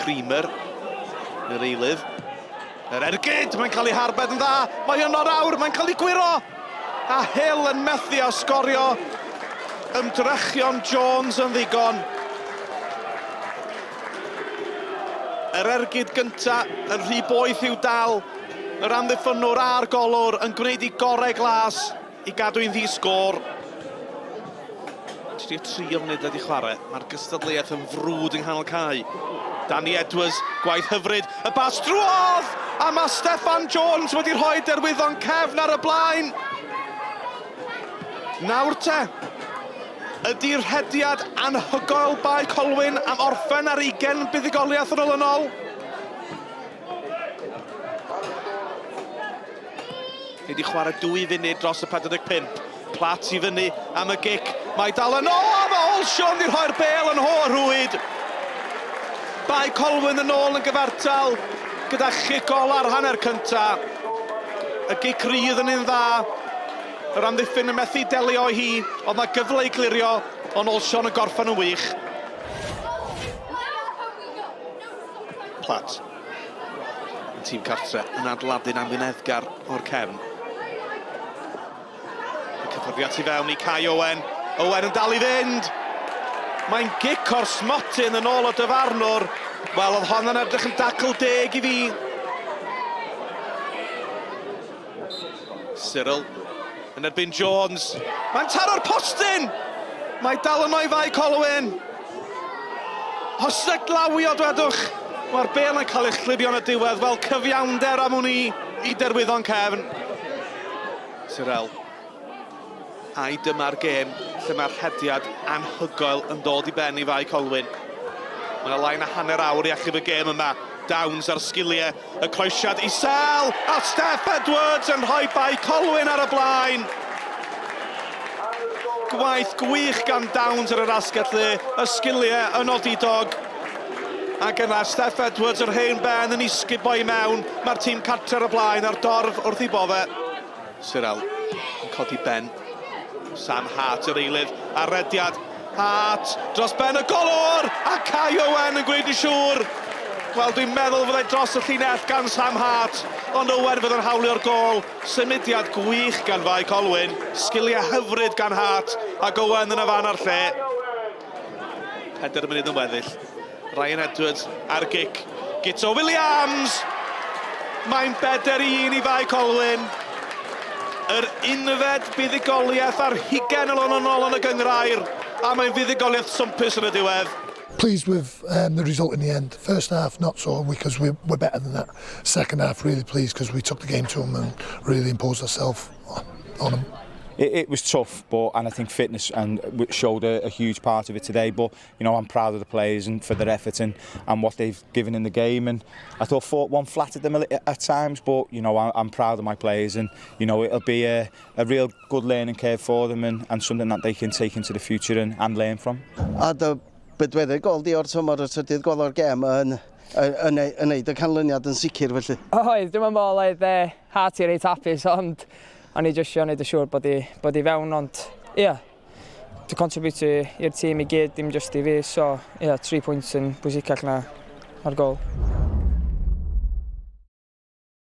Creamer, yr eilydd. Yr ergyd, mae'n cael ei harbed yn dda. Mae yn o'r awr, mae'n cael ei gwiro. A Hill yn methu a sgorio. Ymdrechion Jones yn ddigon. Yr ergyd gynta yn rhy boeth i'w dal. Yr amddiffynwr a'r golwr yn gwneud ei gorau glas i gadw i'n ddi-sgôr. Trio trio munud wedi chwarae. Mae'r gystadleuaeth yn frwd yng nghanol cae. Danny Edwards, gwaith hyfryd, y bas drwodd! A mae Steffan Jones wedi rhoi Derwyddon Cefn ar y blaen. Nawr te, ydy'r hediad anhygoel Bae Colwyn am orffen ar 20 buddugoliaeth yn olynol. Ni wedi chwarae 2 funud dros y 45. Plat i fyny am y gic. Mae dal yn ôl, mae Olsion wedi rhoi'r bêl yn rhwyd. Bae Colwyn yn ôl yn gyfartal gyda chigol ar hanner cynta. Y gic rydd yn un dda. Yr amddiffyn yn methu delio hi, ond mae gyfle i glirio, ond Olsion yn gorffen yn wych. Plat. Y tîm cartre yn adeiladu'n amwyneddgar o'r cefn. Y cyfforddiad i fewn i Kai Owen. Owen yn dal i fynd. Mae'n gic o'r smotyn yn ôl o dyfarnwr. Wel, oedd hon yn edrych yn dacl deg i fi. Cyril yn erbyn Jones. Mae'n taro'r postyn! Mae dal yn o'i Bae Colwyn. Hoseg lawio, dwedwch. Mae'r bêl yn cael ei chlibio yn y diwedd fel cyfiawnder am hwn i Derwyddon Cefn. Cyril. A dyma'r gêm lle mae'r hediad anhygoel yn dod i ben i Bae Colwyn. Mae'n lain a hanner awr i achub y gêm yma. Downs ar sgiliau, y croesiad isel, a Steff Edwards yn rhoi Bae Colwyn ar y blaen. Gwaith gwych gan Downs ar yr asgell lle, y sgiliau yn odidog. Ac yna, Steff Edwards yr hen ben yn isgubo i mewn. Mae'r tîm cartre ar y blaen a'r dorf wrth i bofe. Cyril yn codi ben. Sam Hart yr eilydd, a rediad. Hart dros ben y golwr, a Kai Owen yn gwneud yn siŵr. Wel, dwi'n meddwl fyddai dros y llinell gan Sam Hart, ond Owen fydd yn hawlio'r gol. Symudiad gwych gan Bae Colwyn, sgiliau hyfryd gan Hart, ac Owen yn y fan ar lle. 4 munud yn weddill. Ryan Edwards ar gic. Gito Williams! Mae'n 4-1 i Bae Colwyn. Yr unfed buddugoliaeth ar 20 olynol yn y gynghrair, a mae'n fuddugoliaeth swmpus yn y diwedd. Pleased with the result in the end. First half, not so, because we're better than that. Second half, really pleased because we took the game to them and really imposed ourselves on them. It was tough, and I think fitness showed a huge part of it today. But you know, I'm proud of the players and for their effort and what they've given in the game. And I thought 4-1 flattered them at times, but you know, I'm proud of my players, and you know, it'll be a real good learning curve for them and something that they can take into the future and learn from. A dy bedweddau gol di o'r tymor y trydydd gol o'r gêm yn neud y canlyniad yn sicr felly. Oedd, dwi'n meddwl oedd Hart i reit hapus, ond o'n i jyst eisiau gwneud yn siŵr bod i fewn, ond ie, to contribute i'r tîm i gyd, dim jyst i fi, so ie, 3 pwynt yn bwysicach na ar gol.